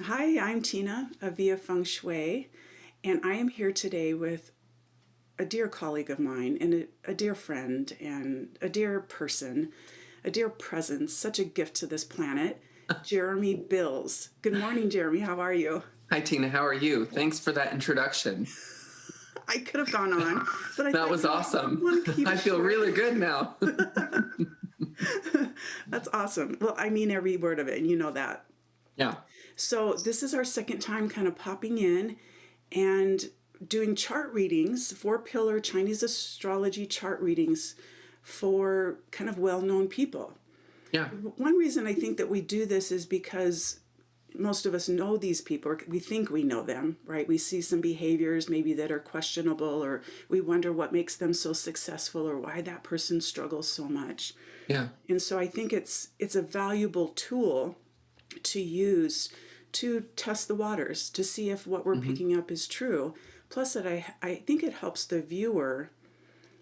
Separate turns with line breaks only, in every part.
Hi, I'm Tina of Via Feng Shui, and I am here today with a dear colleague of mine and a dear friend and a dear person, a dear presence, such a gift to this planet, Jeremy Bills. Good morning, Jeremy. How are you?
Hi, Tina. How are you? Thanks for that introduction.
I could have gone on, but I
That
thought,
was
I
awesome.
want to keep
I
it
feel
short.
really good now.
That's awesome. Well, I mean every word of it, and you know that.
Yeah.
So, this is our second time kind of popping in and doing chart readings, 4 pillar Chinese astrology chart readings for kind of well known people.
Yeah.
One reason I think that we do this is because most of us know these people, or we think we know them, right? We see some behaviors maybe that are questionable, or we wonder what makes them so successful, or why that person struggles so much.
Yeah.
And so I think it's a valuable tool to use to test the waters to see if what we're
hmm
picking up is true. Plus, that I think it helps the viewer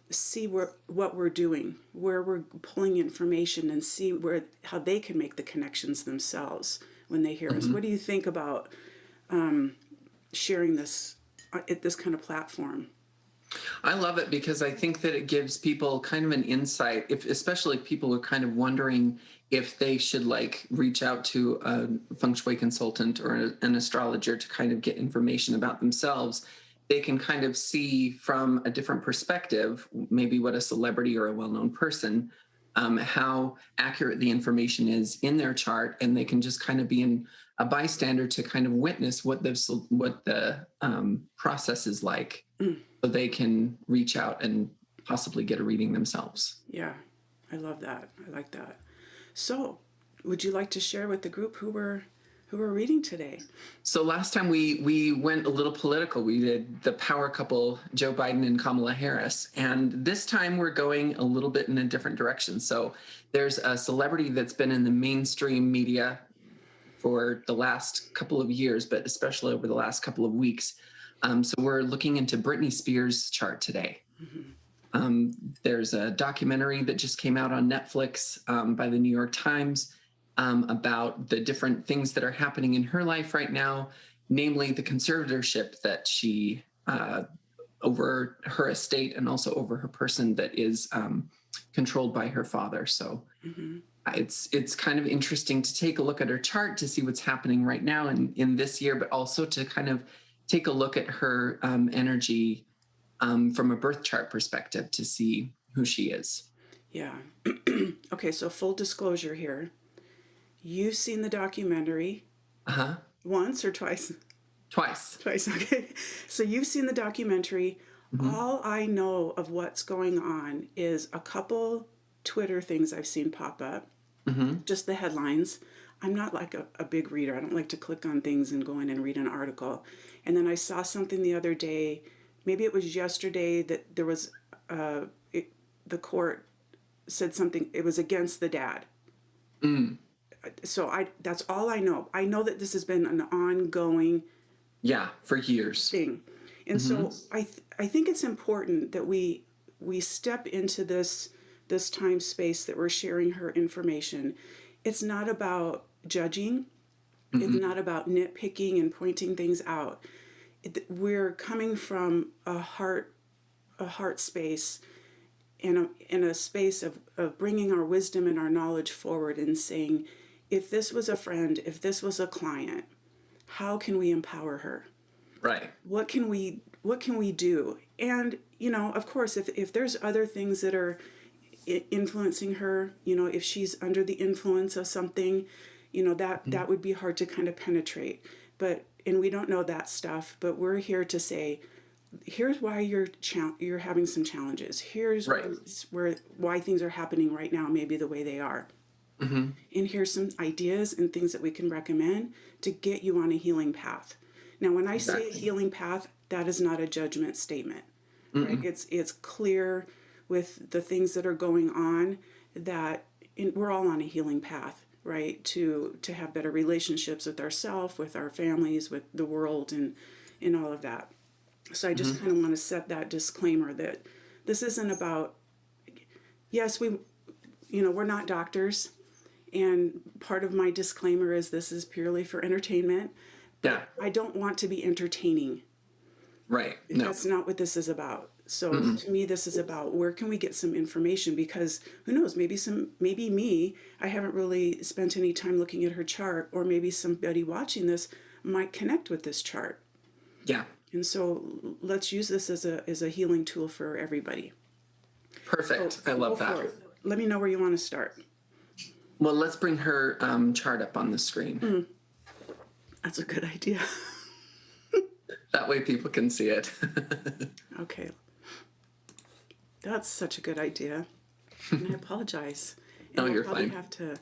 see what we're doing, where we're pulling information, and see where how they can make the connections themselves when they hear us.
hmm
What do you think about sharing this at this kind of platform?
I love it because I think that it gives people kind of an insight, if especially people are kind of wondering if they should like reach out to a feng shui consultant or an astrologer to kind of get information about themselves. They can kind of see from a different perspective, maybe what a celebrity or a well-known person, how accurate the information is in their chart, and they can just kind of be a bystander to kind of witness what the process is like,
Mm,
so they can reach out and possibly get a reading themselves.
yeah, I love that. I like that. So, would you like to share with the group who we're reading today?
So last time we went a little political. We did the power couple, Joe Biden and Kamala Harris, and this time we're going a little bit in a different direction. So there's a celebrity that's been in the mainstream media for the last couple of years, but especially over the last couple of weeks. So we're looking into Britney Spears' chart today.
Mm-hmm.
Um, there's a documentary that just came out on Netflix by the New York Times about the different things that are happening in her life right now, namely the conservatorship that she over her estate and also over her person that is controlled by her father. So
Mm-hmm.
it's kind of interesting to take a look at her chart to see what's happening right now in this year, but also to kind of take a look at her energy from a birth chart perspective to see who she is.
Yeah. Okay, so full disclosure here. You've seen the documentary
Uh-huh.
once or twice?
Twice.
Twice, okay. So you've seen the documentary.
hmm
All I know of what's going on is a couple Twitter things I've seen pop up,
hmm
just the headlines. I'm not like a big reader. I don't like to click on things and go in and read an article. And then I saw something the other day, maybe it was yesterday, that there was the court said something, it was against the dad.
Mm.
So I that's all I know. I know that this has been an ongoing
Yeah, for years.
thing. And
hmm
so I think it's important that we step into this time space that we're sharing her information. It's not about judging. It's
hmm
not about nitpicking and pointing things out. We're coming from a heart space, in a space of bringing our wisdom and our knowledge forward and saying, if this was a friend, if this was a client, how can we empower her?
Right.
What can we do? And of course, if there's other things that are influencing her, if she's under the influence of something,
Mhm.
that would be hard to kind of penetrate. But and we don't know that stuff, but we're here to say, here's why you're having some challenges. Here's
Right.
why things are happening right now, maybe the way they are.
hmm
And here's some ideas and things that we can recommend to get you on a healing path. Now, when I say a
Exactly.
healing path, that is not a judgment statement, right?
Mm-mm.
It's clear with the things that are going on that we're all on a healing path, right? To have better relationships with ourselves, with our families, with the world, and all of that. So I just
hmm
kind of want to set that disclaimer that this isn't about, yes, we're not doctors, And part of my disclaimer is this is purely for entertainment.
Yeah.
I don't want to be entertaining.
Right. No.
That's not what this is about. So to me, this is about where can we get some information, because who knows, maybe me, I haven't really spent any time looking at her chart, or maybe somebody watching this might connect with this chart.
Yeah.
And so let's use this as a healing tool for everybody.
Perfect.
So
I love
go
that.
for it. Let me know where you want to start.
Well, let's bring her chart up on the screen.
That's a good idea.
That way people can see it.
Okay. That's such a good idea. And I apologize. And
No,
I'll
you're
probably
fine.
have to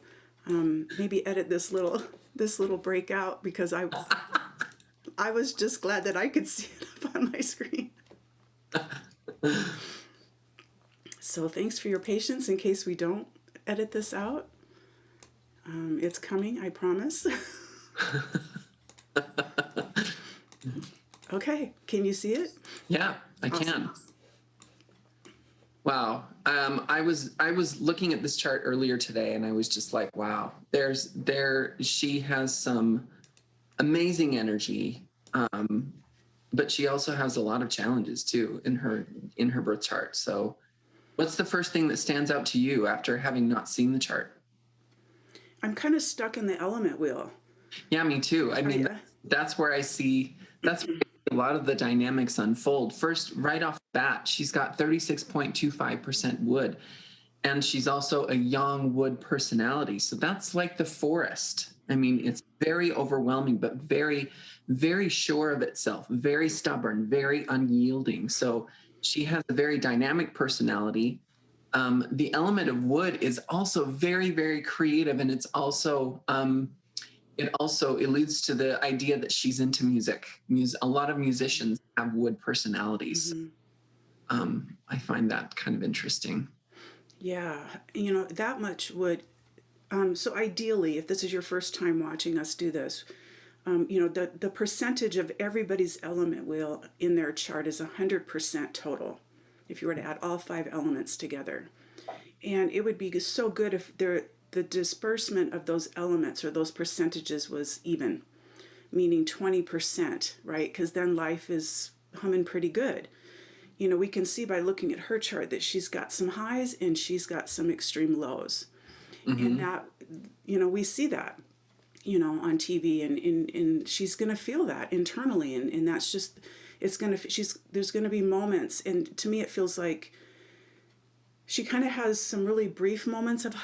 maybe edit this little break out, because I was just glad that I could see it up on my screen. So thanks for your patience in case we don't edit this out. It's coming, I promise. Okay, can you see it?
Yeah, I can. Wow. I was looking at this chart earlier today, and I was just like, wow, she has some amazing energy. But she also has a lot of challenges too in her birth chart. So what's the first thing that stands out to you after having not seen the chart?
I'm kind of stuck in the element wheel.
Yeah, me too. I mean, that's where I see a lot of the dynamics unfold. First, right off the bat, she's got 36.25% wood, and she's also a young wood personality. So that's like the forest. I mean, it's very overwhelming, but very, very sure of itself, very stubborn, very unyielding. So she has a very dynamic personality. The element of wood is also very, very creative, and it's also it also alludes to the idea that she's into music. A lot of musicians have wood personalities. I find that kind of interesting.
Yeah, that much would. So ideally, if this is your first time watching us do this, the percentage of everybody's element wheel in their chart is 100% total, if you were to add all 5 elements together. And it would be so good if the disbursement of those elements or those percentages was even, meaning 20%, right? Because then life is humming pretty good. We can see by looking at her chart that she's got some highs and she's got some extreme lows. And that, we see that, on TV, and she's going to feel that internally. And that's just, there's going to be moments. And to me, it feels like she kind of has some really brief moments of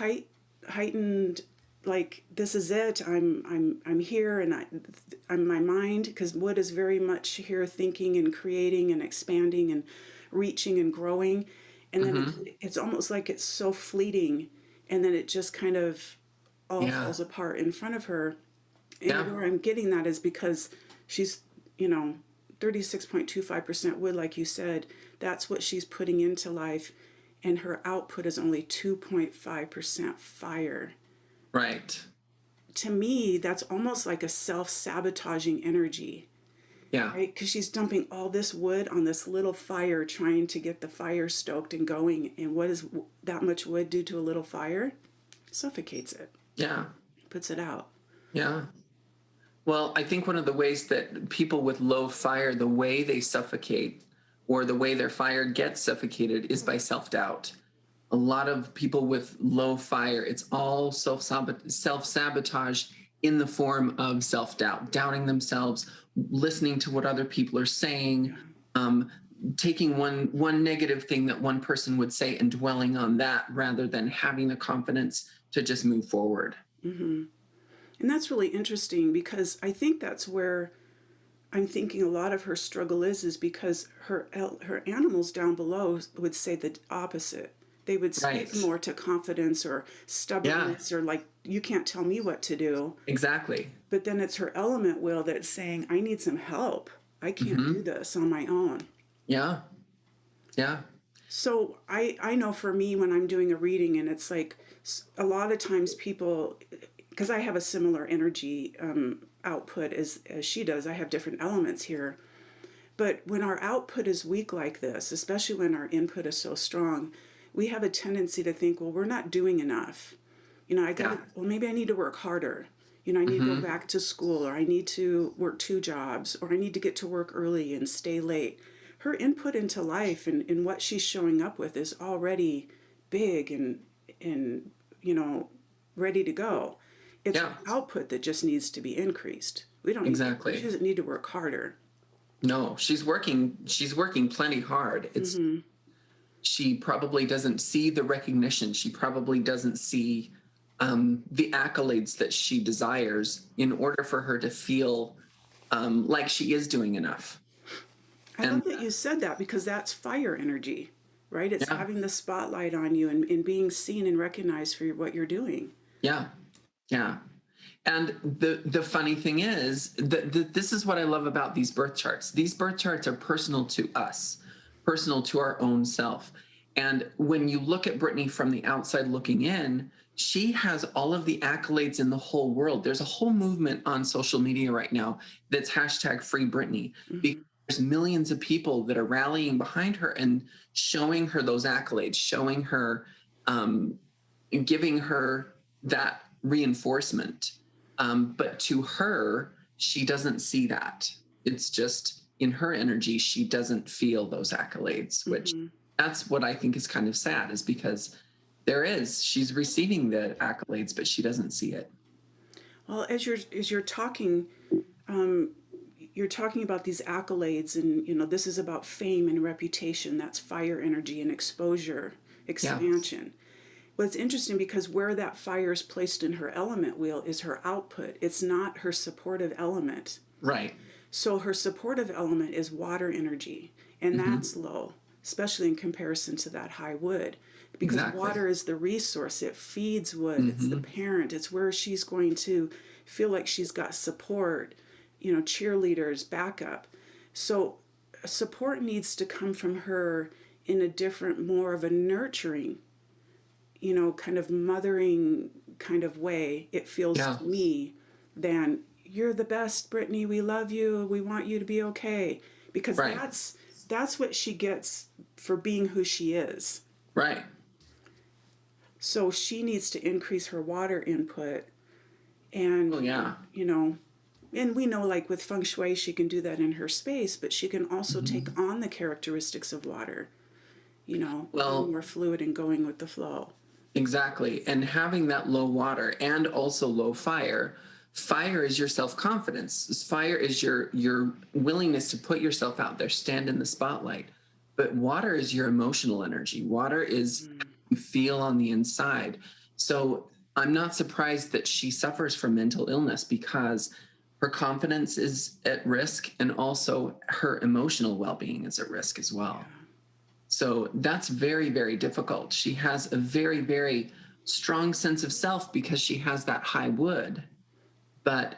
heightened, like, this is it. I'm here, and I'm my mind, because wood is very much here thinking and creating and expanding and reaching and growing. And then it's almost like it's so fleeting, and then it just kind of all falls apart in front of her. And where I'm getting that is because she's, 36.25% wood, like you said. That's what she's putting into life. And her output is only 2.5% fire.
Right.
To me, that's almost like a self-sabotaging energy.
Yeah.
Right? Because she's dumping all this wood on this little fire, trying to get the fire stoked and going. And what does that much wood do to a little fire? Suffocates it.
Yeah.
Puts it out.
Yeah. Well, I think one of the ways that people with low fire, the way they suffocate, or the way their fire gets suffocated, is by self-doubt. A lot of people with low fire, it's all self-sabotage in the form of self-doubt, doubting themselves, listening to what other people are saying, taking one negative thing that one person would say and dwelling on that, rather than having the confidence to just move forward.
And that's really interesting, because I think that's where I'm thinking a lot of her struggle is because her animals down below would say the opposite. They would speak more to confidence or stubbornness, or like, you can't tell me what to do.
Exactly.
But then it's her element wheel that's saying, I need some help. I can't do this on my own.
Yeah. Yeah.
So I know for me, when I'm doing a reading, and it's like a lot of times people, because I have a similar energy output as she does, I have different elements here. But when our output is weak like this, especially when our input is so strong, we have a tendency to think, well, we're not doing enough. I got
Yeah.
to, well, maybe I need to work harder. I need to go back to school, or I need to work 2 jobs, or I need to get to work early and stay late. Her input into life and what she's showing up with is already big and ready to go. It's her
Yeah.
output that just needs to be increased. We don't need she
Exactly.
doesn't need to work harder.
No, she's working plenty hard. It's she probably doesn't see the recognition. She probably doesn't see the accolades that she desires in order for her to feel like she is doing enough.
I
And
love that you said that, because that's fire energy, right? It's
yeah,
having the spotlight on you and being seen and recognized for what you're doing.
yeah, yeah. And the funny thing is that this is what I love about these birth charts. These birth charts are personal to us, personal to our own self. And when you look at Brittany from the outside looking in, she has all of the accolades in the whole world. There's a whole movement on social media right now that's hashtag free Brittany, because
Hmm.
there's millions of people that are rallying behind her and showing her those accolades, showing her, um, giving her that reinforcement. But to her, she doesn't see that. It's just in her energy, she doesn't feel those accolades, which
Hmm.
that's what I think is kind of sad, is because she's receiving the accolades, but she doesn't see it.
Well, as you're talking, um, you're talking about these accolades, and this is about fame and reputation. That's fire energy and exposure,
Yeah.
expansion. Well, it's interesting because where that fire is placed in her element wheel is her output. It's not her supportive element.
Right.
So her supportive element is water energy, and
Hmm.
that's low, especially in comparison to that high wood. Because
Exactly.
water is the resource, it feeds wood, it's the
Hmm.
parent, it's where she's going to feel like she's got support, cheerleaders, backup. So support needs to come from her in a different, more of a nurturing, kind of mothering kind of way, it feels
Yeah.
to me, than "you're the best, Brittany, we love you, we want you to be okay," because
Right.
that's what she gets for being who she is.
Right.
So she needs to increase her water input,
Oh,
and
yeah.
and we know, like with feng shui, she can do that in her space, but she can also take
Hmm.
on the characteristics of water, being
Well,
more fluid and going with the flow.
exactly. And having that low water and also low fire. Fire is your self-confidence. Fire is your willingness to put yourself out there, stand in the spotlight. But water is your emotional energy. Water is how
Mm.
you feel on the inside. So I'm not surprised that she suffers from mental illness, because her confidence is at risk, and also her emotional well-being is at risk as well.
Yeah.
So that's very, very difficult. She has a very, very strong sense of self because she has that high wood. But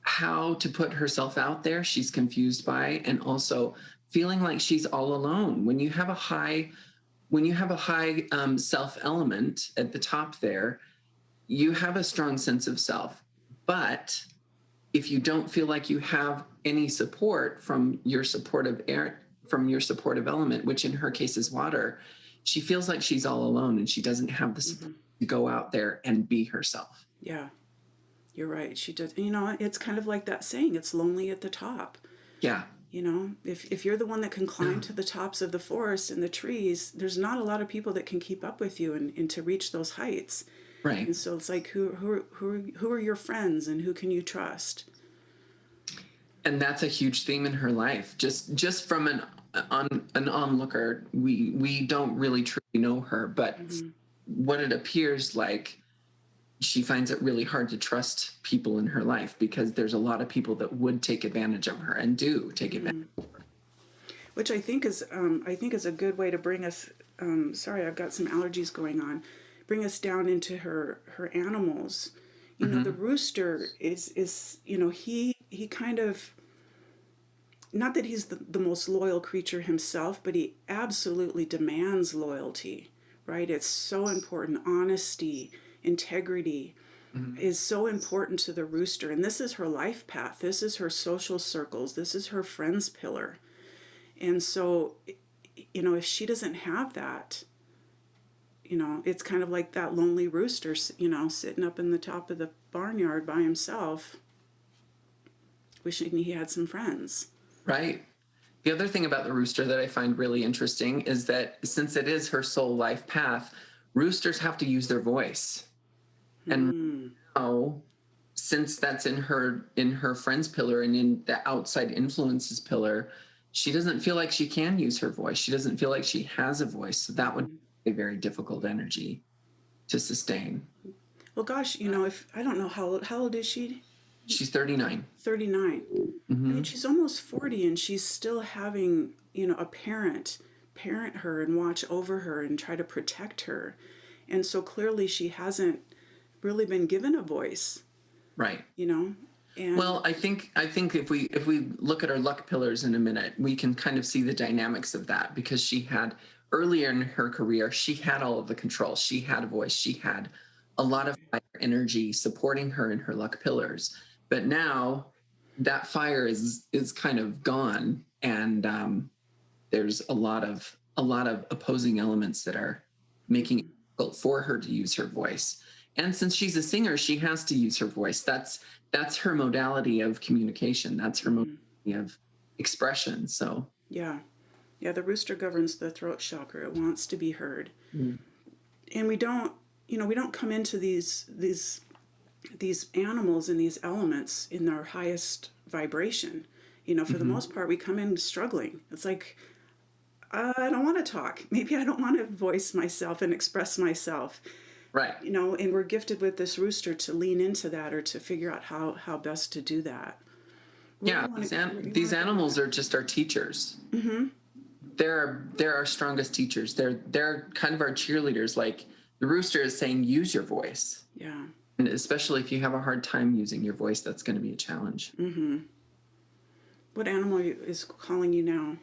how to put herself out there, she's confused by, and also feeling like she's all alone. When you have a high self element at the top there, you have a strong sense of self. But if you don't feel like you have any support from your supportive air, from your supportive element, which in her case is water, she feels like she's all alone and she doesn't have the support
Hmm.
to go out there and be herself.
Yeah. You're right. She does. It's kind of like that saying, it's lonely at the top.
Yeah.
If you're the one that can climb
Yeah.
to the tops of the forest and the trees, there's not a lot of people that can keep up with you and to reach those heights.
Right.
And so it's like, who are your friends and who can you trust?
And that's a huge theme in her life. Just from an onlooker, we don't really truly know her, but
Hmm.
what it appears like, she finds it really hard to trust people in her life, because there's a lot of people that would take advantage of her and do take advantage.
Hmm. Which I think is a good way to bring us. Sorry, I've got some allergies going on. Bring us down into her animals. The
Hmm.
rooster is he kind of, not that he's the most loyal creature himself, but he absolutely demands loyalty, right? It's so important. Honesty, integrity
Hmm.
is so important to the rooster. And this is her life path. This is her social circles. This is her friends pillar. And so, if she doesn't have that, it's kind of like that lonely rooster, sitting up in the top of the barnyard by himself, wishing he had some friends.
Right. The other thing about the rooster that I find really interesting is that since it is her soul life path, roosters have to use their voice. And now, since that's in her friends pillar and in the outside influences pillar, she doesn't feel like she can use her voice. She doesn't feel like she has a voice. So that would be a very difficult energy to sustain.
Well, gosh, if I don't know how old is she?
She's 39.
39. I mean, she's almost 40 and she's still having, a parent her and watch over her and try to protect her. And so clearly she hasn't really been given a voice,
Right.
And
Well, I think if we look at our luck pillars in a minute, we can kind of see the dynamics of that, because she had earlier in her career, she had all of the control. She had a voice. She had a lot of fire energy supporting her in her luck pillars. But now that fire is kind of gone, and there's a lot of opposing elements that are making it difficult for her to use her voice. And since she's a singer, she has to use her voice. That's her modality of communication. That's her modality of expression. So
yeah. Yeah, the rooster governs the throat chakra. It wants to be heard. And we don't come into these animals and these elements in our highest vibration. For the most part, we come in struggling. It's like, I don't want to talk. Maybe I don't want to voice myself and express myself.
right.
And we're gifted with this rooster to lean into that, or to figure out how best to do that.
Yeah, these animals are just our teachers. They're our strongest teachers. They're kind of our cheerleaders. Like the rooster is saying, use your voice.
Yeah.
And especially if you have a hard time using your voice, that's going to be a challenge.
What animal is calling you now?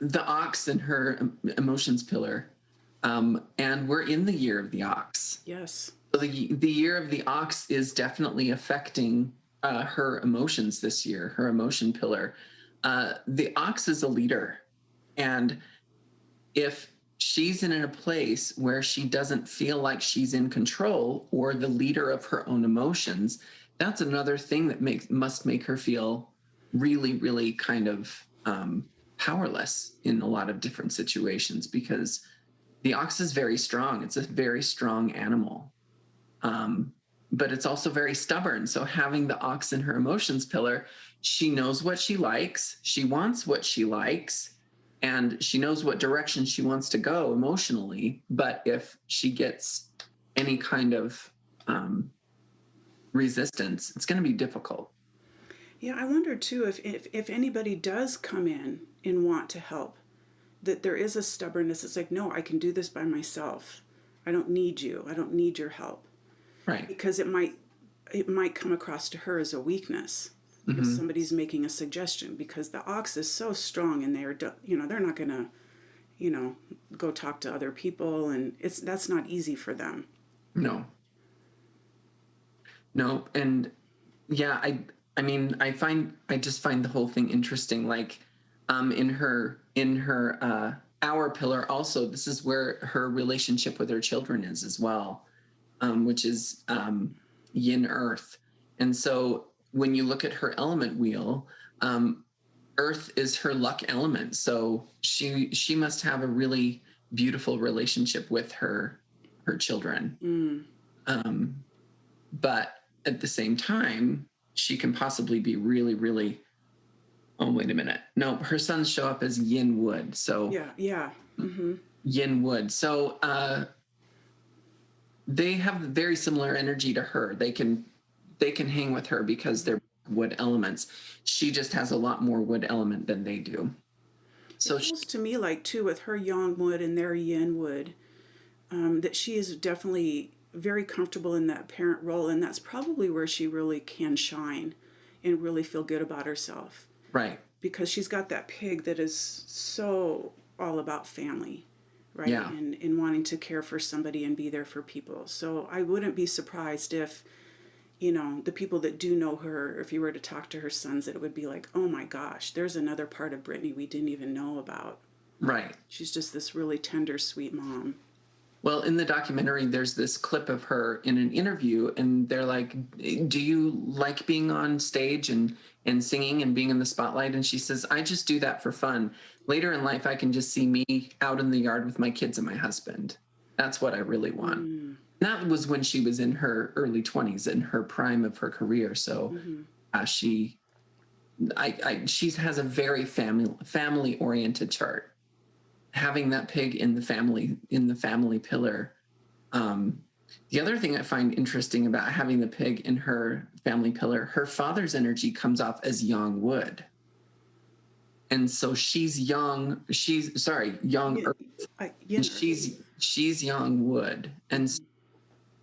The ox in her emotions pillar. And we're in the year of the ox.
Yes.
So the year of the ox is definitely affecting her emotions this year, her emotion pillar. The ox is a leader. And if she's in a place where she doesn't feel like she's in control or the leader of her own emotions, that's another thing that must make her feel really, really kind of powerless in a lot of different situations, because the ox is very strong. It's a very strong animal. But it's also very stubborn. So having the ox in her emotions pillar, she knows what she likes. She wants what she likes. And she knows what direction she wants to go emotionally. But if she gets any kind of resistance, it's going to be difficult.
Yeah, I wonder too if anybody does come in and want to help, that there is a stubbornness. It's like, no, I can do this by myself. I don't need you. I don't need your help.
Right.
Because it might come across to her as a weakness if somebody's making a suggestion, because the ox is so strong and they're not going to go talk to other people, and that's not easy for them.
No. And yeah, I mean, I just find the whole thing interesting. Like in her hour pillar also, this is where her relationship with her children is as well, which is yin earth. And so when you look at her element wheel, earth is her luck element. So she must have a really beautiful relationship with her children. But at the same time, she can possibly be really, really, oh, wait a minute. No, her sons show up as yin wood. So
Yeah.
yin wood. So they have very similar energy to her. They can hang with her because they're wood elements. She just has a lot more wood element than they do. So
it feels to me like too, with her yang wood and their yin wood, that she is definitely very comfortable in that parent role, and that's probably where she really can shine and really feel good about herself.
right.
Because she's got that pig that is so all about family, right?
Yeah.
And wanting to care for somebody and be there for people. So I wouldn't be surprised if, the people that do know her, if you were to talk to her sons, that it would be like, oh my gosh, there's another part of Brittney we didn't even know about.
Right.
She's just this really tender, sweet mom.
Well, in the documentary, there's this clip of her in an interview, and they're like, "Do you like being on stage and singing and being in the spotlight?" And she says, "I just do that for fun. Later in life, I can just see me out in the yard with my kids and my husband. That's what I really want."
Mm,
That was when she was in her early 20s, in her prime of her career. So
mm-hmm,
she, she has a very family oriented chart. Having that pig in the family pillar. Um, the other thing I find interesting about having the pig in her family pillar, her father's energy comes off as young wood. And so she's young, young
yin,
earth,
yin
and
earth.
she's young wood. And
Mm-hmm,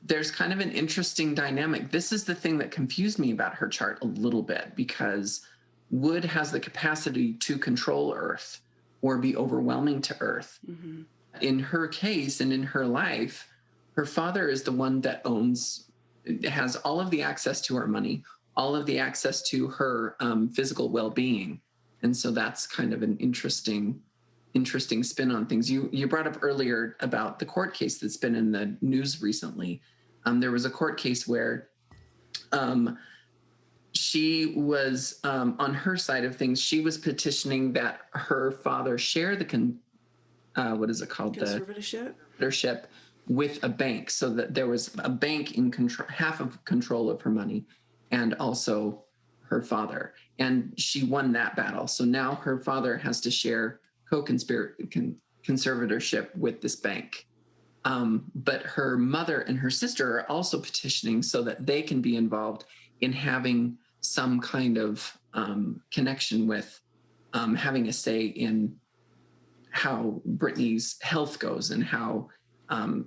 there's kind of an interesting dynamic. This is the thing that confused me about her chart a little bit, because wood has the capacity to control earth or be overwhelming to earth.
mm-hmm,
In her case and in her life, her father is the one that has all of the access to her money, all of the access to her physical well-being. And so that's kind of an interesting spin on things. You brought up earlier about the court case that's been in the news recently. There was a court case where um, she was on her side of things. She was petitioning that her father share what is it called, the
conservatorship.
leadership with a bank, so that there was a bank in control, half of control of her money, and also her father. And she won that battle. So now her father has to share conservatorship with this bank. But her mother and her sister are also petitioning so that they can be involved in having some kind of connection with having a say in how Brittany's health goes, and how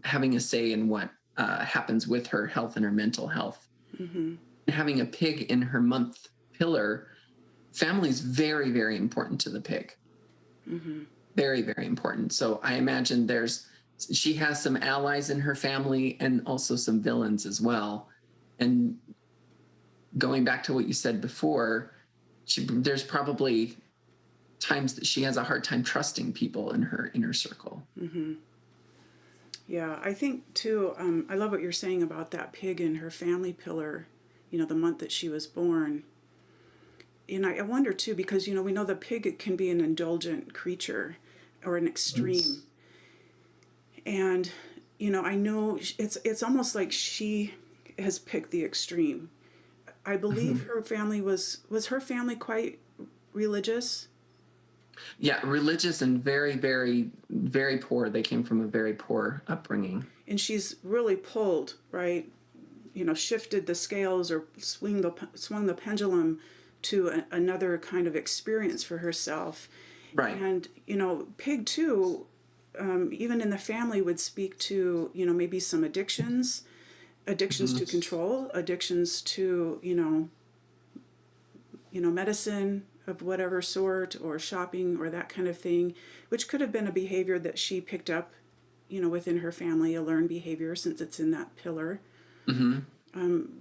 having a say in what happens with her health and her mental health.
Mm-hmm,
Having a pig in her month pillar, family is very, very important to the pig.
mm-hmm.
Very, very important. So I imagine she has some allies in her family and also some villains as well. And going back to what you said before, there's probably times that she has a hard time trusting people in her inner circle.
Mm-hmm. Yeah, I think too, I love what you're saying about that pig in her family pillar, the month that she was born. And I wonder too, because, we know the pig can be an indulgent creature or an extreme. And, I know it's almost like she has picked the extreme. I believe her family was her family quite religious?
Yeah, religious and very, very, very poor. They came from a very poor upbringing.
And she's really pulled, right? Shifted the scales or swung the pendulum to another kind of experience for herself.
Right.
And pig too, even in the family, would speak to maybe some addictions, to control, addictions to medicine of whatever sort, or shopping or that kind of thing, which could have been a behavior that she picked up within her family, a learned behavior, since it's in that pillar.
Mm-hmm.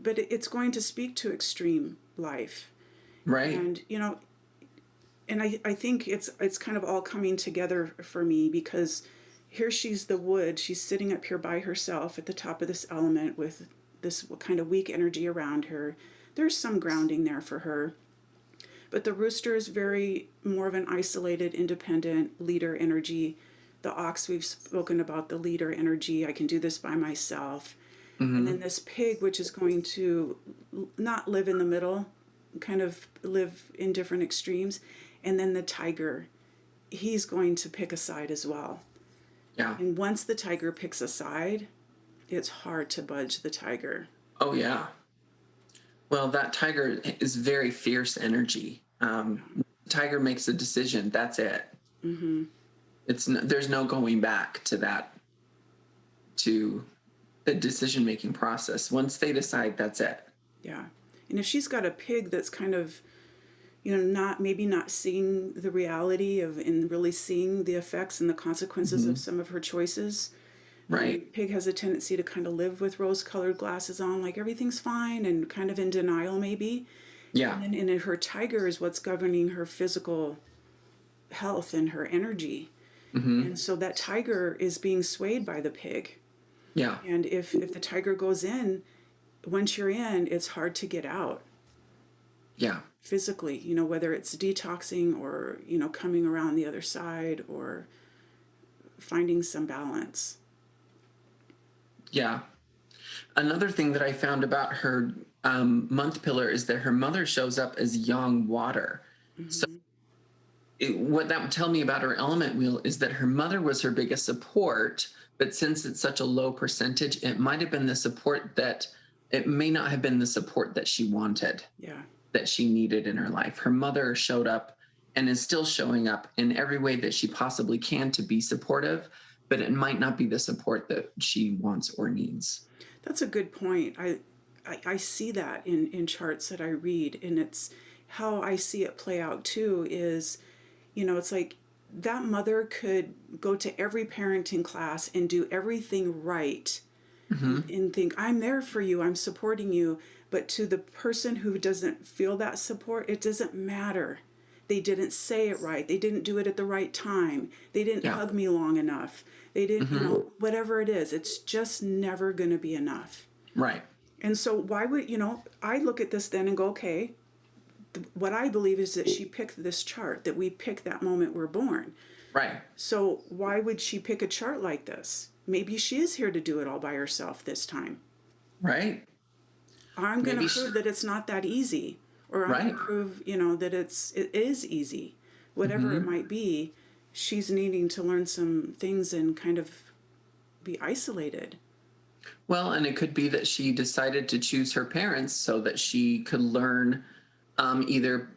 But it's going to speak to extreme life.
Right.
And and I think it's kind of all coming together for me, because here she's the wood, she's sitting up here by herself at the top of this element with this kind of weak energy around her. There's some grounding there for her, but the rooster is very more of an isolated, independent leader energy. The ox, we've spoken about the leader energy. I can do this by myself.
Mm-hmm.
And then this pig, which is going to not live in the middle, kind of live in different extremes. And then the tiger, he's going to pick a side as well.
Yeah.
And once the tiger picks a side, it's hard to budge the tiger.
Oh, yeah. Well, that tiger is very fierce energy. Tiger makes a decision. That's it.
Mm-hmm.
There's no going back to that, to the decision-making process. Once they decide, that's it.
Yeah. And if she's got a pig that's kind of, not seeing the reality of, and really seeing the effects and the consequences of some of her choices.
Right.
Pig has a tendency to kind of live with rose-colored glasses on, like everything's fine, and kind of in denial maybe.
Yeah.
And then her tiger is what's governing her physical health and her energy.
Mm-hmm.
And so that tiger is being swayed by the pig.
Yeah.
And if the tiger goes in, once you're in, it's hard to get out
Yeah.
physically, whether it's detoxing or, coming around the other side or finding some balance.
Yeah. Another thing that I found about her month pillar is that her mother shows up as yang water. So
Mm-hmm.
what that would tell me about her element wheel is that her mother was her biggest support, but since it's such a low percentage, it might have been the support that it may not have been the support that she wanted,
Yeah.
that she needed in her life. Her mother showed up and is still showing up in every way that she possibly can to be supportive, but it might not be the support that she wants or needs.
That's a good point. I see that in charts that I read, and it's how I see it play out too is, it's like that mother could go to every parenting class and do everything right
Mm-hmm.
and think, I'm there for you, I'm supporting you. But to the person who doesn't feel that support, it doesn't matter. They didn't say it right. They didn't do it at the right time. They didn't
Yeah.
hug me long enough. They didn't,
Mm-hmm.
whatever it is, it's just never going to be enough.
Right.
And so, why would, I look at this then and go, okay, what I believe is that she picked this chart, that we pick that moment we're born.
Right.
So, why would she pick a chart like this? Maybe she is here to do it all by herself this time.
Right.
I'm going
Maybe
to prove that it's not that easy, or I'm going
right.
to prove, that it is easy. Whatever it
Mm-hmm.
might be, she's needing to learn some things and kind of be isolated.
Well, and it could be that she decided to choose her parents so that she could learn either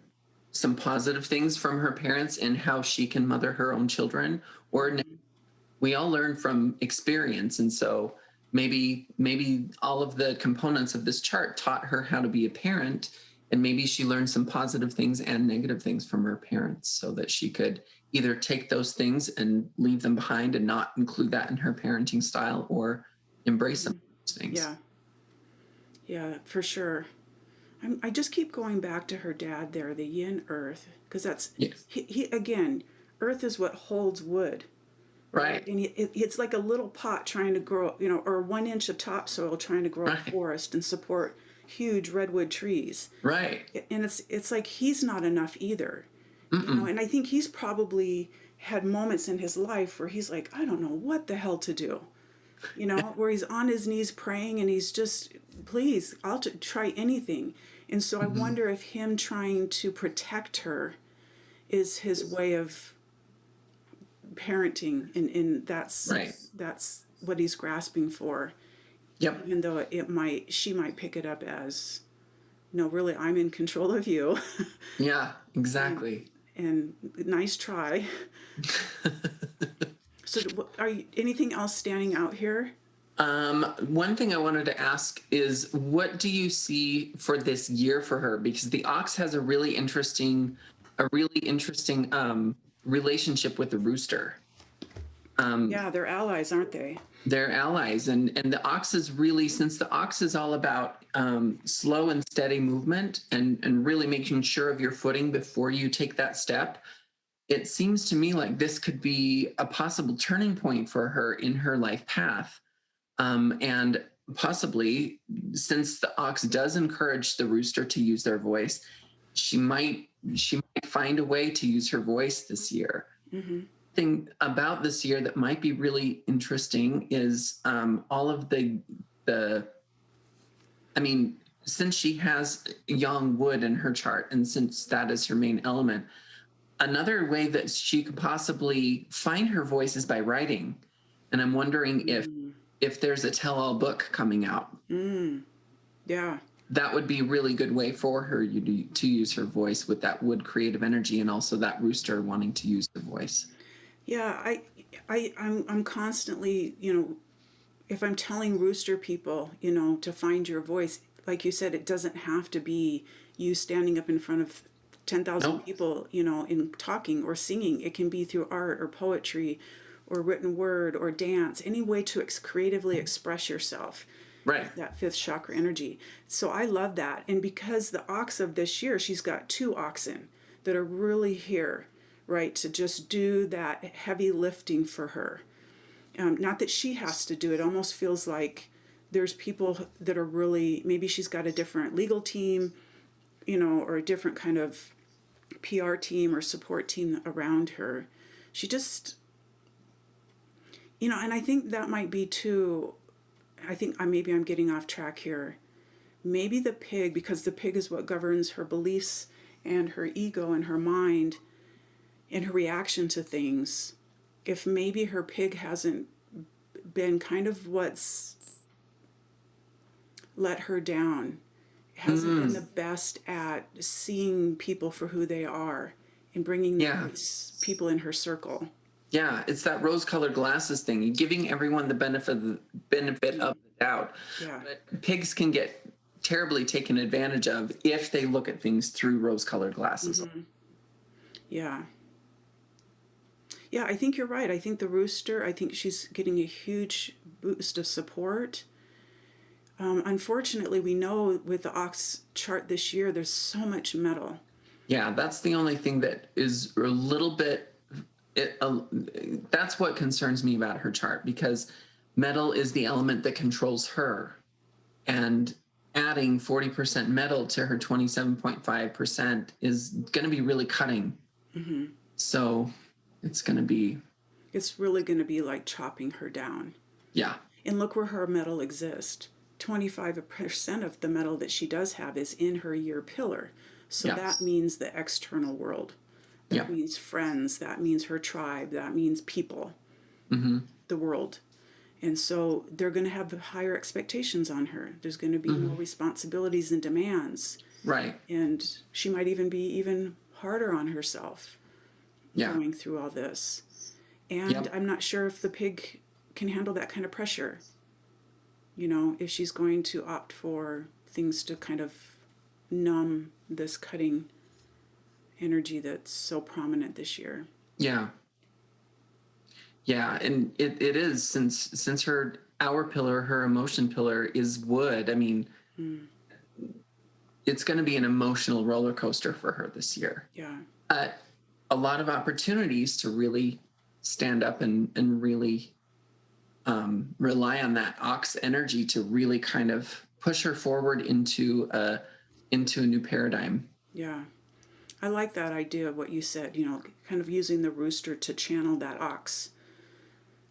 some positive things from her parents and how she can mother her own children, or we all learn from experience. And so maybe all of the components of this chart taught her how to be a parent, and maybe she learned some positive things and negative things from her parents so that she could either take those things and leave them behind and not include that in her parenting style, or embrace some of those things.
Yeah, yeah, for sure. I just keep going back to her dad there, the yin earth, because that's,
Yes.
he again, earth is what holds wood.
Right.
And it's like a little pot trying to grow, or 1 inch of topsoil trying to grow a
Right.
forest and support huge redwood trees.
Right.
And it's like he's not enough either,
Mm-mm.
and I think he's probably had moments in his life where he's like, I don't know what the hell to do, where he's on his knees praying and he's just, please, I'll try anything. And so I
Mm-hmm.
wonder if him trying to protect her is his way of parenting, and
Right.
that's what he's grasping for,
Yep.
even though she might pick it up as, no, really, I'm in control of you.
Yeah, exactly.
And nice try. So are you, anything else standing out here?
One thing I wanted to ask is, what do you see for this year for her? Because the ox has a really interesting relationship with the rooster.
Yeah, they're allies, aren't they?
They're allies, and the ox is really, since the ox is all about slow and steady movement and really making sure of your footing before you take that step. It seems to me like this could be a possible turning point for her in her life path. And possibly, since the ox does encourage the rooster to use their voice, she might find a way to use her voice this year.
Mm-hmm.
Thing about this year that might be really interesting is all of I mean, since she has yang wood in her chart, and since that is her main element, another way that she could possibly find her voice is by writing. And I'm wondering if there's a tell-all book coming out.
Yeah.
That would be a really good way for her to use her voice with that wood creative energy, and also that rooster wanting to use the voice.
Yeah, I'm constantly, if I'm telling rooster people, to find your voice, like you said, it doesn't have to be you standing up in front of 10,000
Nope.
people, in talking or singing. It can be through art or poetry or written word or dance, any way to creatively express yourself.
Right.
That fifth chakra energy. So I love that. And because the ox of this year, she's got 2 oxen that are really here, right, to just do that heavy lifting for her. Not that she has to do it. Almost feels like there's people that are really, maybe she's got a different legal team, or a different kind of PR team or support team around her. She just, and I think that might be too, I think maybe I'm getting off track here. Maybe the pig, because the pig is what governs her beliefs and her ego and her mind and her reaction to things. If maybe her pig hasn't been kind of what's let her down, hasn't been the best at seeing people for who they are and bringing these people in her circle.
Yeah, it's that rose-colored glasses thing, giving everyone the benefit of the doubt.
Yeah.
But pigs can get terribly taken advantage of if they look at things through rose-colored glasses.
Yeah. Yeah, I think you're right. I think the rooster, I think she's getting a huge boost of support. Unfortunately, we know with the ox chart this year, there's so much metal.
Yeah, that's the only thing that is a little bit, that's what concerns me about her chart, because metal is the element that controls her. And adding 40% metal to her 27.5% is going to be really cutting. So it's
really going to be like chopping her down.
Yeah.
And look where her metal exists. 25% of the metal that she does have is in her year pillar. So that means the external world. That means friends. That means her tribe. That means people. The world. And so they're going to have higher expectations on her. There's going to be more responsibilities and demands.
Right.
And she might even be even harder on herself going through all this. And I'm not sure if the pig can handle that kind of pressure. If she's going to opt for things to kind of numb this cutting energy that's so prominent this year.
Yeah. Yeah, and it is, since our pillar, her emotion pillar is wood. I mean, it's going to be an emotional roller coaster for her this year.
Yeah.
A lot of opportunities to really stand up and really rely on that ox energy to really kind of push her forward into a new paradigm.
Yeah. I like that idea of what you said, kind of using the rooster to channel that ox,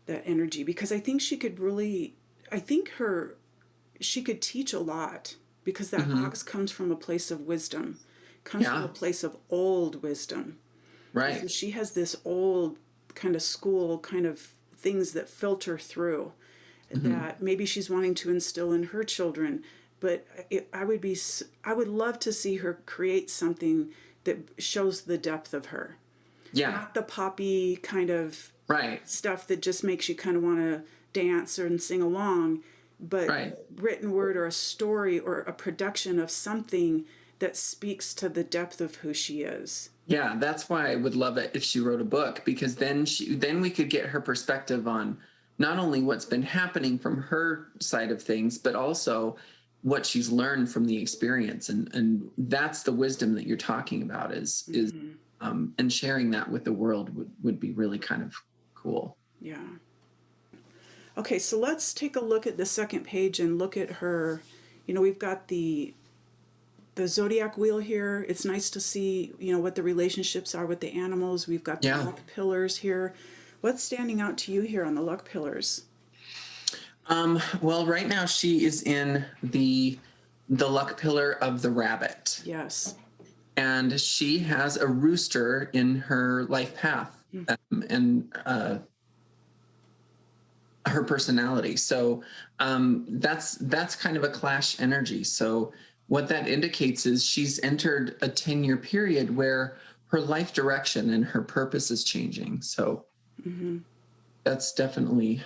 that energy, because I think she could really, she could teach a lot, because that ox comes from a place of wisdom, comes from a place of old wisdom.
Right.
So she has this old kind of school kind of things that filter through that maybe she's wanting to instill in her children. But I would love to see her create something that shows the depth of her.
Yeah.
Not the poppy kind of stuff that just makes you kind of want to dance and sing along, but written word or a story or a production of something that speaks to the depth of who she is.
Yeah, that's why I would love it if she wrote a book, because then we could get her perspective on not only what's been happening from her side of things, but also what she's learned from the experience. And that's the wisdom that you're talking about is and sharing that with the world would be really kind of cool.
Yeah. Okay, so let's take a look at the second page and look at her. We've got the zodiac wheel here. It's nice to see, what the relationships are with the animals. We've got the luck pillars here. What's standing out to you here on the luck pillars?
Well, right now she is in the luck pillar of the rabbit.
Yes.
And she has a rooster in her life path and her personality. So that's kind of a clash energy. So what that indicates is she's entered a 10-year period where her life direction and her purpose is changing. So that's definitely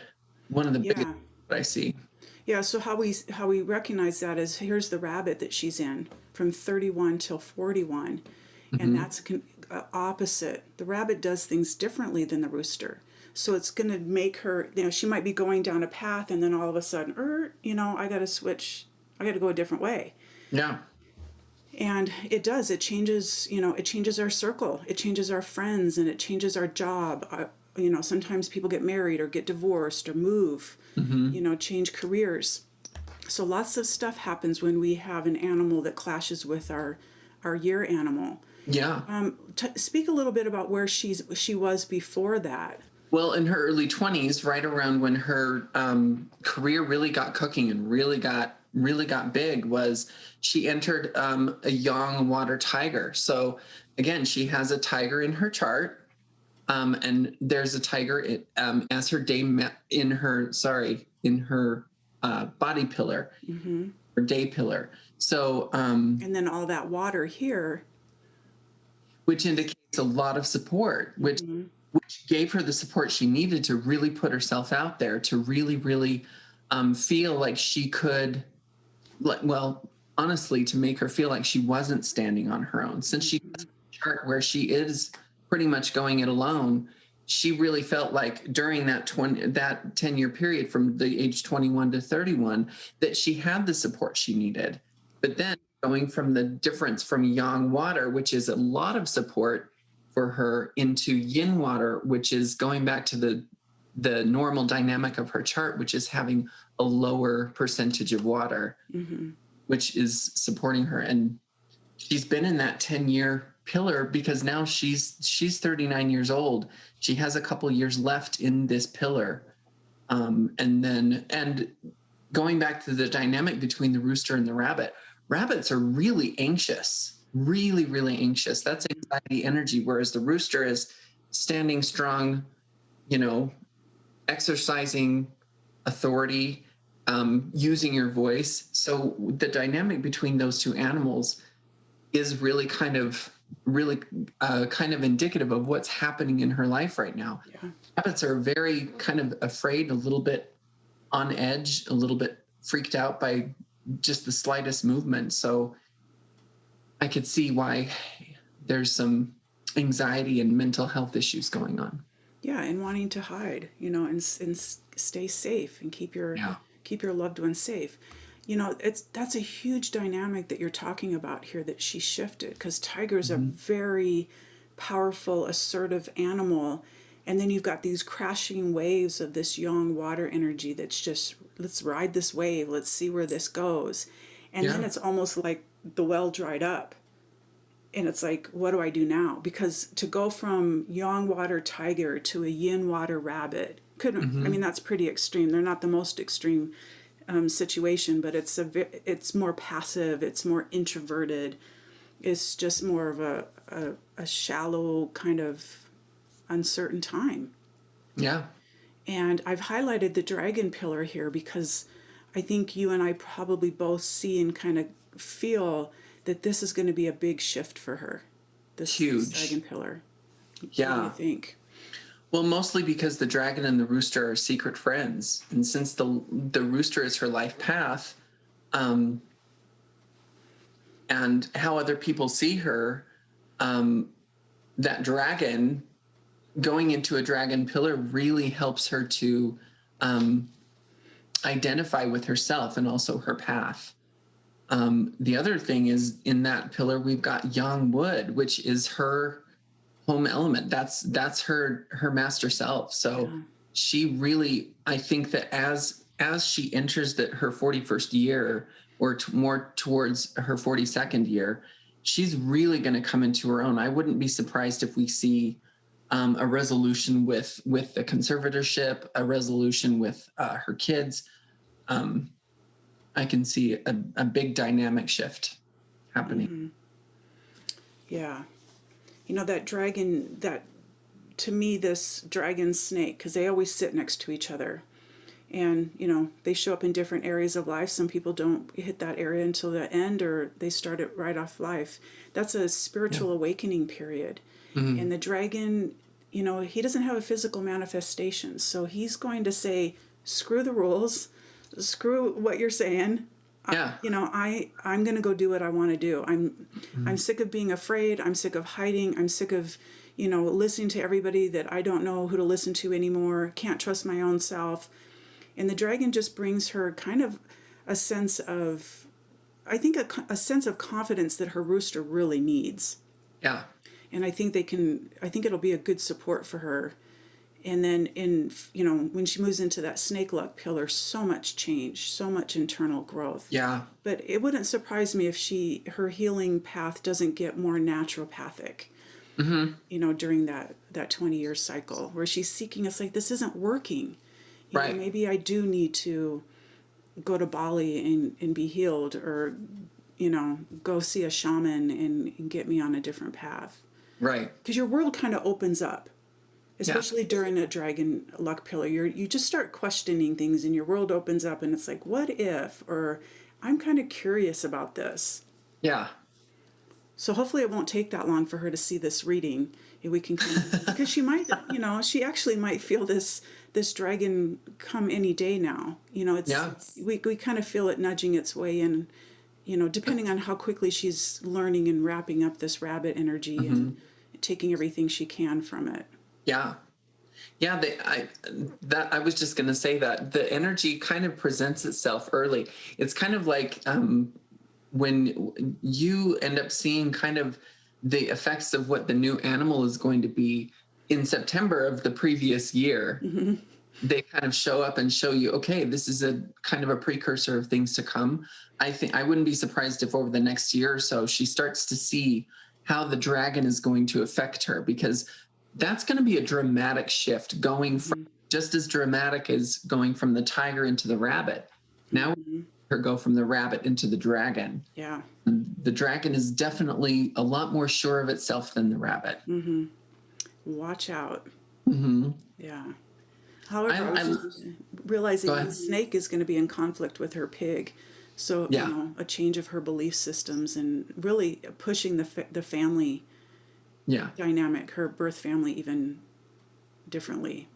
one of the biggest that I see.
Yeah, so how we recognize that is, here's the rabbit that she's in from 31 till 41, and that's opposite. The rabbit does things differently than the rooster. So it's going to make her, she might be going down a path, and then all of a sudden, I got to switch, I got to go a different way.
Yeah.
And it does, it changes, it changes our circle, it changes our friends, and it changes our job, sometimes people get married or get divorced or move, change careers. So lots of stuff happens when we have an animal that clashes with our year animal.
Yeah.
Speak a little bit about where she was before that.
Well, in her early 20s, right around when her career really got cooking and really got big, was she entered a young water tiger. So again, she has a tiger in her chart, and there's a tiger as her in her body pillar or day pillar. So
And then all that water here.
which indicates a lot of support, which gave her the support she needed to really put herself out there, to really feel like she could, well, honestly, to make her feel like she wasn't standing on her own. Since she has a chart where she is pretty much going it alone, she really felt like during that 10-year period from the age 21 to 31 that she had the support she needed. But then going from the difference from yang water, which is a lot of support for her, into yin water, which is going back to the normal dynamic of her chart, which is having a lower percentage of water, which is supporting her. And she's been in that 10-year pillar because now she's 39 years old. She has a couple years left in this pillar. And going back to the dynamic between the rooster and the rabbit, rabbits are really anxious, really anxious. That's anxiety energy, whereas the rooster is standing strong, exercising authority, using your voice. So the dynamic between those two animals is really kind of indicative of what's happening in her life right now. Yeah. Rabbits are very kind of afraid, a little bit on edge, a little bit freaked out by just the slightest movement. So I could see why there's some anxiety and mental health issues going on.
Yeah, and wanting to hide, and stay safe and keep your loved ones safe. That's a huge dynamic that you're talking about here that she shifted, because tigers are very powerful, assertive animal. And then you've got these crashing waves of this yang water energy that's just, let's ride this wave, let's see where this goes. And then it's almost like the well dried up. And it's like, what do I do now? Because to go from yang water tiger to a yin water rabbit, that's pretty extreme. They're not the most extreme situation, but it's more passive, it's more introverted, it's just more of a shallow kind of uncertain time.
Yeah.
And I've highlighted the dragon pillar here because I think you and I probably both see and kind of feel that this is going to be a big shift for her. This
huge
dragon pillar.
Yeah.
What do you think?
Well, mostly because the dragon and the rooster are secret friends. And since the rooster is her life path, and how other people see her, that dragon going into a dragon pillar really helps her to identify with herself and also her path. The other thing is, in that pillar, we've got yang wood, which is her home element. That's her master self. So she really, I think that as she enters her 41st year, or more towards her 42nd year, she's really going to come into her own. I wouldn't be surprised if we see a resolution with the conservatorship, a resolution with her kids. I can see a big dynamic shift happening.
Yeah. That dragon, to me, this dragon snake, because they always sit next to each other. And, they show up in different areas of life. Some people don't hit that area until the end, or they start it right off life. That's a spiritual awakening period. And the dragon, he doesn't have a physical manifestation. So he's going to say, screw the rules, screw what you're saying.
Yeah.
I'm going to go do what I want to do. I'm sick of being afraid. I'm sick of hiding. I'm sick of, listening to everybody that I don't know who to listen to anymore. Can't trust my own self. And the dragon just brings her kind of a sense of, I think, a sense of confidence that her rooster really needs.
Yeah.
And I think it'll be a good support for her. And then when she moves into that snake luck pillar, so much change, so much internal growth.
Yeah.
But it wouldn't surprise me if her healing path doesn't get more naturopathic, during that 20-year cycle where she's seeking. It's like, this isn't working.
Right.
Maybe I do need to go to Bali and be healed, or, go see a shaman and get me on a different path.
Right.
Because your world kind of opens up. Especially during a dragon luck pillar, you just start questioning things, and your world opens up, and it's like, what if? Or I'm kind of curious about this.
Yeah.
So hopefully it won't take that long for her to see this reading. And we can kind of, because she might, she actually might feel this dragon come any day now. We kind of feel it nudging its way in, depending on how quickly she's learning and wrapping up this rabbit energy and taking everything she can from it.
Yeah. Yeah. I was just going to say that the energy kind of presents itself early. It's kind of like when you end up seeing kind of the effects of what the new animal is going to be in September of the previous year. They kind of show up and show you, okay, this is a kind of a precursor of things to come. I think I wouldn't be surprised if over the next year or so, she starts to see how the dragon is going to affect her, because that's going to be a dramatic shift, going from just as dramatic as going from the tiger into the rabbit. Now her go from the rabbit into the dragon.
Yeah.
The dragon is definitely a lot more sure of itself than the rabbit.
Watch out.
Mm-hmm.
Yeah. However, I was realizing the snake is going to be in conflict with her pig. So, a change of her belief systems and really pushing the family dynamic, her birth family, even differently.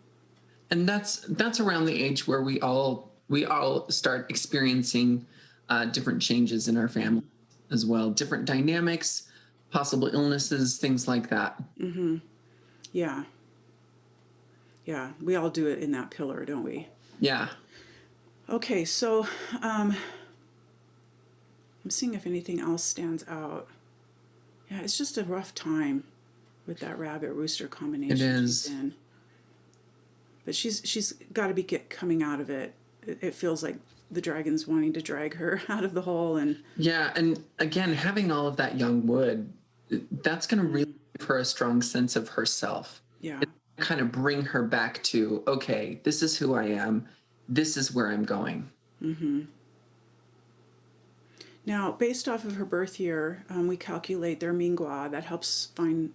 And that's around the age where we all start experiencing different changes in our family as well, different dynamics, possible illnesses, things like that.
Yeah, we all do it in that pillar, don't we?
Yeah. Okay,
so I'm seeing if anything else stands out. Yeah, it's just a rough time with that rabbit rooster combination.
It is.
She's in. But she's got to be coming out of it. It feels like the dragon's wanting to drag her out of the hole. And
again, having all of that young wood, that's going to really give her a strong sense of herself.
Yeah.
It's kind of bring her back to, okay, this is who I am. This is where I'm going.
Now, based off of her birth year, we calculate their mingua. That helps find,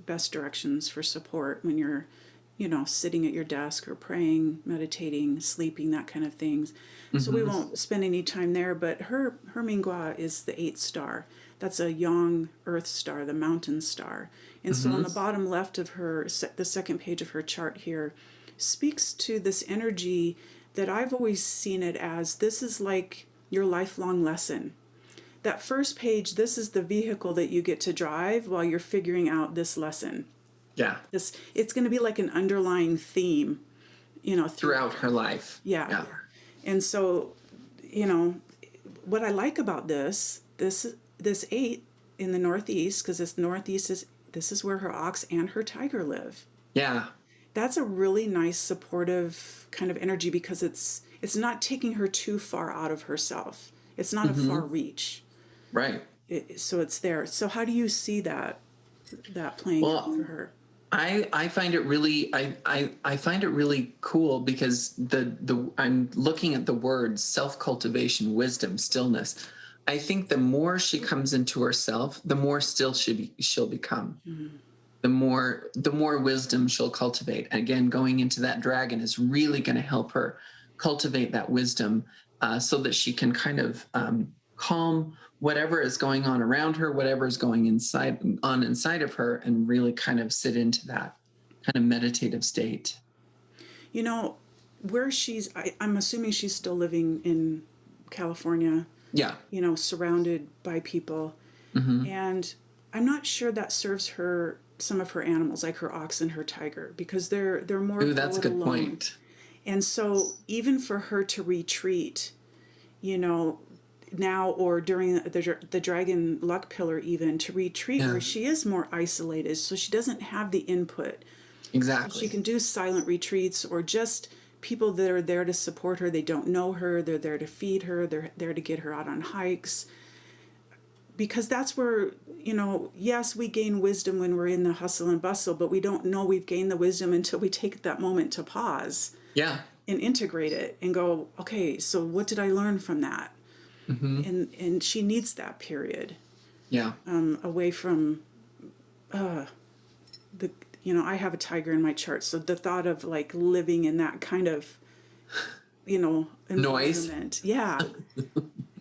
best directions for support when you're, sitting at your desk or praying, meditating, sleeping, that kind of things. So we won't spend any time there, but her mingua is the 8th star. That's a young earth star, the mountain star. And so on the bottom left of her, the second page of her chart here, speaks to this energy that I've always seen it as, this is like your lifelong lesson. That first page, this is the vehicle that you get to drive while you're figuring out this lesson.
Yeah.
It's going to be like an underlying theme,
throughout her life.
Yeah. And so, what I like about this 8 in the Northeast, because this is where her ox and her tiger live.
Yeah.
That's a really nice supportive kind of energy, because it's not taking her too far out of herself. It's not a far reach.
Right.
So it's there. So how do you see that playing out for her?
I find it really I find it really cool, because I'm looking at the words self-cultivation, wisdom, stillness. I think the more she comes into herself, the more still she'll become. The more wisdom she'll cultivate. And again, going into that dragon is really going to help her cultivate that wisdom, so that she can kind of calm whatever is going on around her, whatever is going inside of her, and really kind of sit into that kind of meditative state.
Where I'm assuming she's still living in California.
Yeah.
Surrounded by people. And I'm not sure that serves her, some of her animals, like her ox and her tiger, because they're more.
Ooh, that's a good point.
And so even for her to retreat, now or during the dragon luck pillar, even to retreat where she is more isolated, so she doesn't have the input She
Exactly.
can do silent retreats or just people that are there to support her. They don't know her. They're there to feed her. They're there to get her out on hikes. Because that's where, yes, we gain wisdom when we're in the hustle and bustle, but we don't know we've gained the wisdom until we take that moment to pause
Yeah.
and integrate it and go, okay, so what did I learn from that?
Mm-hmm.
And she needs that period
Yeah.
away from the, I have a tiger in my chart. So the thought of like living in that kind of,
Noise.
environment, yeah,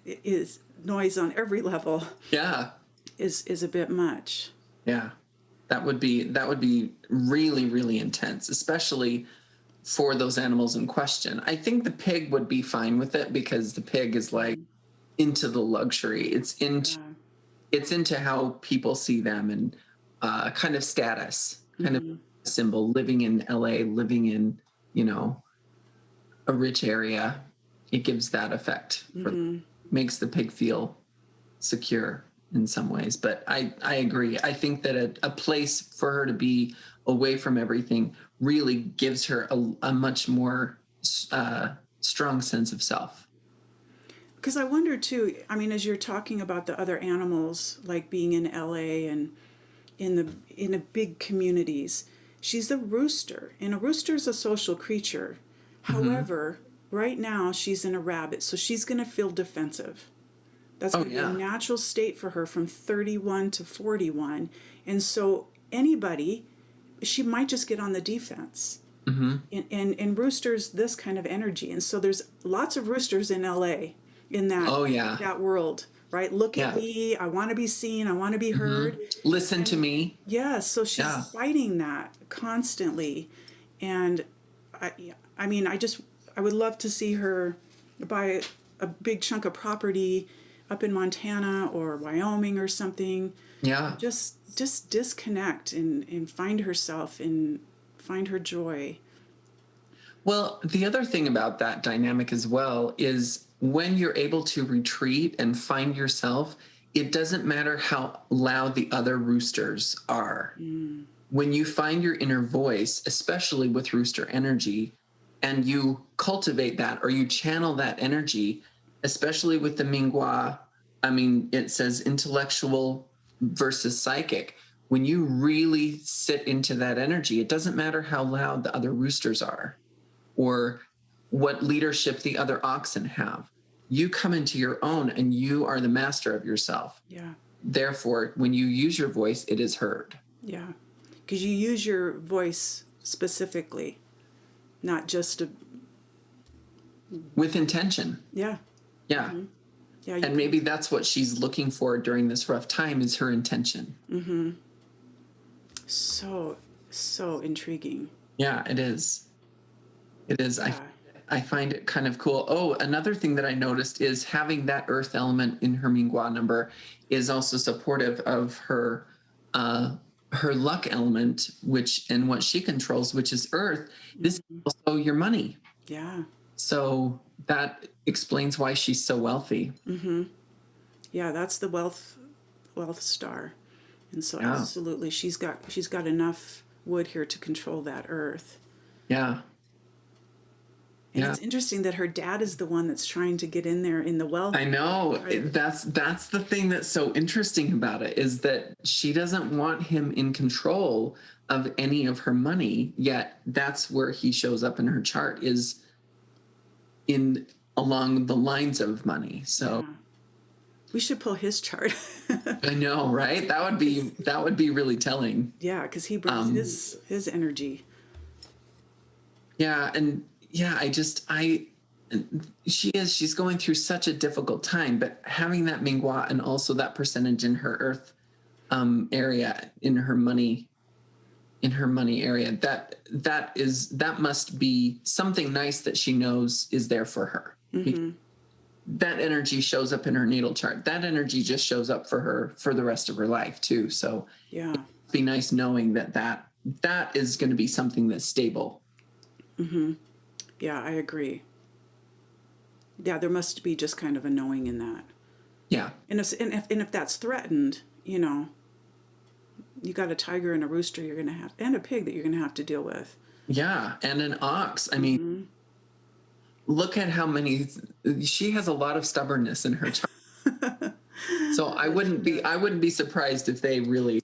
is noise on every level
Yeah.
is a bit much.
Yeah. That would be really, really intense, especially for those animals in question. I think the pig would be fine with it because the pig is like into the luxury.
Yeah.
It's into how people see them and kind of status, kind of symbol, living in LA, living in, you know, a rich area. It gives that effect makes the pig feel secure in some ways. But I agree. I think that a place for her to be away from everything really gives her a much more strong sense of self.
Because I wonder too, I mean, as you're talking about the other animals, like being in LA and in the big communities, she's a rooster, and a rooster is a social creature.
Mm-hmm.
However, right now she's in a rabbit, so she's going to feel defensive. That's
Oh
going to be a
yeah.
natural state for her from 31 to 41. And so anybody, she might just get on the defense.
Mm-hmm.
And roosters, this kind of energy. And so there's lots of roosters in LA in
Oh yeah.
that world, right? Look at
Yeah.
me. I want to be seen. I want to be
Mm-hmm.
heard.
Listen to
And
me.
yeah, so she's
Yeah.
fighting that constantly. And I, I mean, I would love to see her buy a big chunk of property up in Montana or Wyoming or something.
Yeah.
Just disconnect and find herself and find her joy.
Well, the other thing about that dynamic as well is when you're able to retreat and find yourself, it doesn't matter how loud the other roosters are. When you find your inner voice, especially with rooster energy, and you cultivate that or you channel that energy, especially with the Mingua, I mean, it says intellectual versus psychic. When you really sit into that energy, it doesn't matter how loud the other roosters are or what leadership the other oxen have. You come into your own and you are the master of yourself.
Yeah,
Therefore, when you use your voice, it is heard
yeah. Because you use your voice specifically, not just a,
with intention.
yeah,
Yeah.
yeah.
And maybe that's what she's looking for during this rough time is her intention.
So intriguing.
Yeah, it is. It is.
Yeah.
I find it kind of cool. Oh, another thing that I noticed is having that earth element in her Mingua number is also supportive of her luck element, which and what she controls, which is earth. This is also your money.
Yeah.
So that explains why she's so wealthy.
Yeah, that's the wealth star. And so
Yeah.
absolutely she's got enough wood here to control that earth.
Yeah.
And
Yeah.
it's interesting that her dad is the one that's trying to get in there in the wealth.
I know. That's the thing that's so interesting about it is that she doesn't want him in control of any of her money, yet that's where he shows up in her chart is in along the lines of money. So
Yeah. We should pull his chart.
I know, right? That would be really telling.
Yeah, because he brings his energy.
Yeah, and yeah, she's going through such a difficult time, but having that Mingua and also that percentage in her earth area in her money area, that must be something nice that she knows is there for her. That energy shows up in her natal chart. That energy just shows up for her for the rest of her life too. So
Yeah.
it'd be nice knowing that is going to be something that's stable.
Yeah, I agree. Yeah, there must be just kind of a knowing in that.
Yeah.
And if that's threatened, You got a tiger and a rooster you're going to have, and a pig that you're going to have to deal with.
Yeah, and an ox. I mean, look at how many. She has a lot of stubbornness in her chart. So I wouldn't be surprised if they really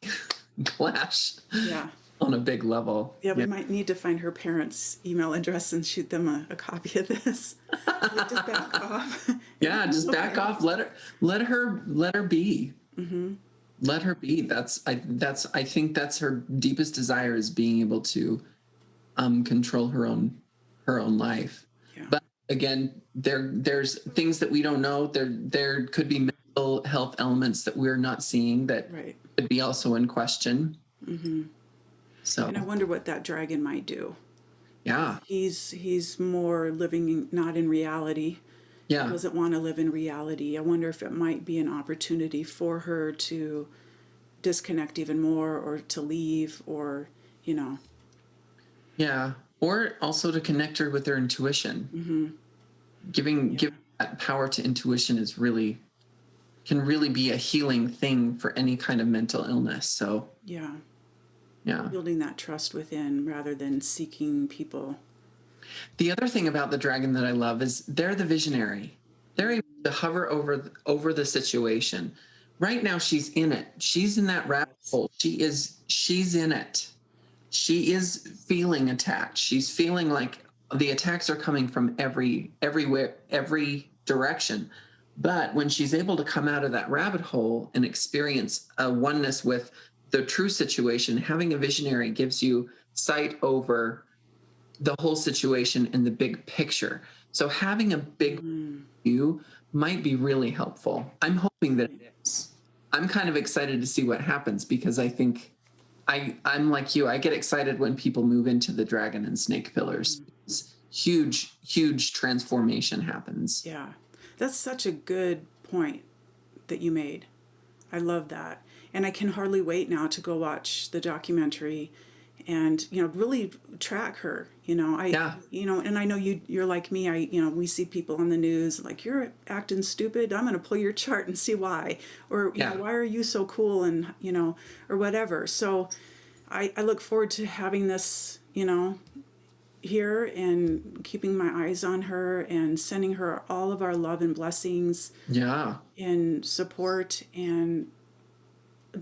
clash
Yeah.
on a big level.
Yeah, we might need to find her parents' email address and shoot them a copy of this. Like, just back off.
Yeah, just back off. Let her be. Let her be. I think that's her deepest desire, is being able to control her own life.
Yeah.
But again, there's things that we don't know. There could be mental health elements that we're not seeing that could be also in question. So,
and I wonder what that dragon might do.
Yeah.
He's more living not in reality.
Yeah.
He doesn't want to live in reality. I wonder if it might be an opportunity for her to disconnect even more, or to leave, or, you know.
Yeah. Or also to connect her with her intuition. Giving that power to intuition can really be a healing thing for any kind of mental illness. So
Yeah.
Yeah.
Building that trust within rather than seeking people.
The other thing about the dragon that I love is they're the visionary. They're able to hover over the situation. Right now she's in it. She's in that rabbit hole. She's in it. She is feeling attacked. She's feeling like the attacks are coming from everywhere, every direction. But when she's able to come out of that rabbit hole and experience a oneness with the true situation, having a visionary gives you sight over the whole situation and the big picture. So having a big view might be really helpful. I'm hoping that it is. I'm kind of excited to see what happens, because I think I'm like you. I get excited when people move into the dragon and snake pillars. Huge transformation happens.
Yeah. That's such a good point that you made. I love that. And I can hardly wait now to go watch the documentary and, really track her. And I know you're like me. We see people on the news like, you're acting stupid. I'm going to pull your chart and see why. Or, why are you so cool? And, or whatever. So I look forward to having this, here, and keeping my eyes on her and sending her all of our love and blessings.
Yeah.
And support, and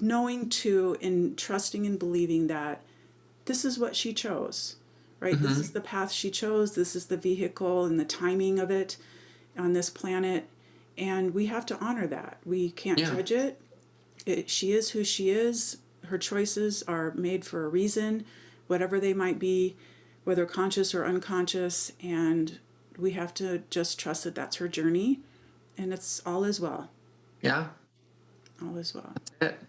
knowing too, and trusting and believing that this is what she chose, right? This is the path she chose. This is the vehicle and the timing of it on this planet. And we have to honor that. We can't judge it. She is who she is. Her choices are made for a reason, whatever they might be, whether conscious or unconscious. And we have to just trust that that's her journey, and it's all is well.
Yeah.
All is well.
That's it.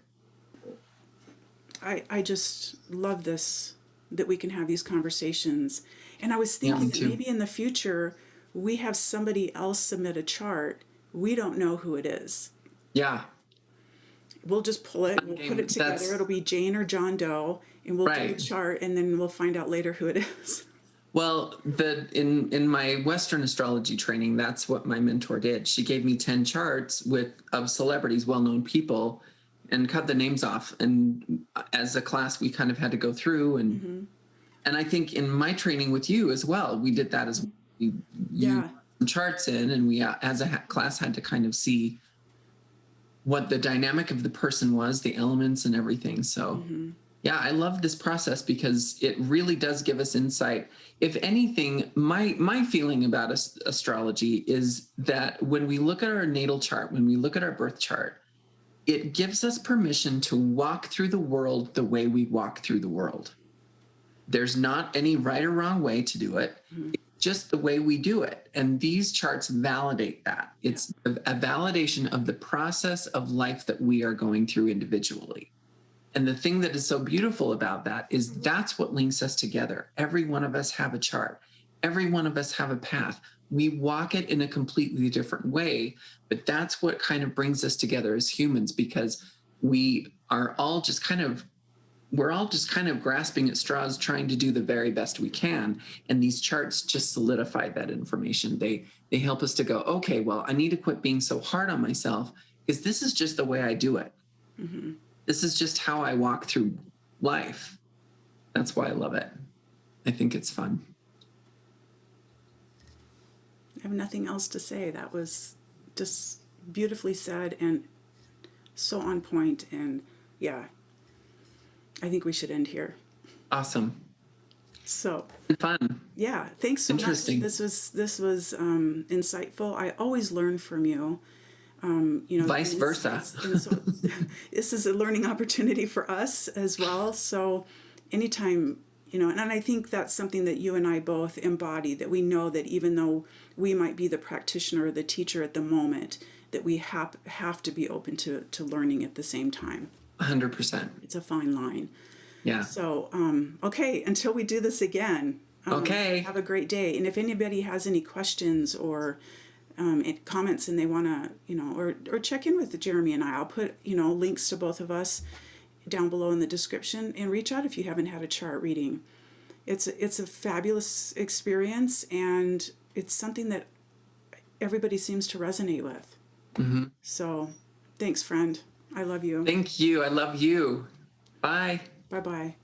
I just love this, that we can have these conversations. And I was thinking that maybe in the future we have somebody else submit a chart. We don't know who it is.
Yeah.
We'll just pull it, we'll put it together. It'll be Jane or John Doe, and we'll do a chart, and then we'll find out later who it is.
Well, in my Western astrology training, that's what my mentor did. She gave me 10 charts of celebrities, well-known people, and cut the names off. And as a class, we kind of had to go through, and I think in my training with you as well, we did that as well. You put charts in, and we as a class had to kind of see what the dynamic of the person was, the elements and everything. So yeah, I love this process because it really does give us insight. If anything, my feeling about astrology is that when we look at our natal chart, when we look at our birth chart, it gives us permission to walk through the world the way we walk through the world. There's not any right or wrong way to do it. It's just the way we do it. And these charts validate that. It's a validation of the process of life that we are going through individually. And the thing that is so beautiful about that is that's what links us together. Every one of us have a chart. Every one of us have a path. We walk it in a completely different way, but that's what kind of brings us together as humans, because we are all just kind of grasping at straws, trying to do the very best we can. And these charts just solidify that information. They help us to go, okay, well, I need to quit being so hard on myself, because this is just the way I do it. This is just how I walk through life. That's why I love it. I think it's fun.
I have nothing else to say. That was just beautifully said and so on point. And yeah, I think we should end here.
Awesome.
So
Fun.
yeah, thanks so
Interesting.
much. This was insightful. I always learn from you.
Vice versa.
And so this is a learning opportunity for us as well. So anytime, and I think that's something that you and I both embody, that we know that even though we might be the practitioner or the teacher at the moment, that we have to be open to learning at the same time.
100%.
It's a fine line.
Yeah.
So, okay, until we do this again,
Okay.
have a great day. And if anybody has any questions or comments and they want to, or check in with Jeremy and I'll put, links to both of us down below in the description, and reach out if you haven't had a chart reading. It's a fabulous experience, and it's something that everybody seems to resonate with. Mm-hmm. So thanks, friend. I love you.
Thank you. I love you. Bye.
Bye-bye.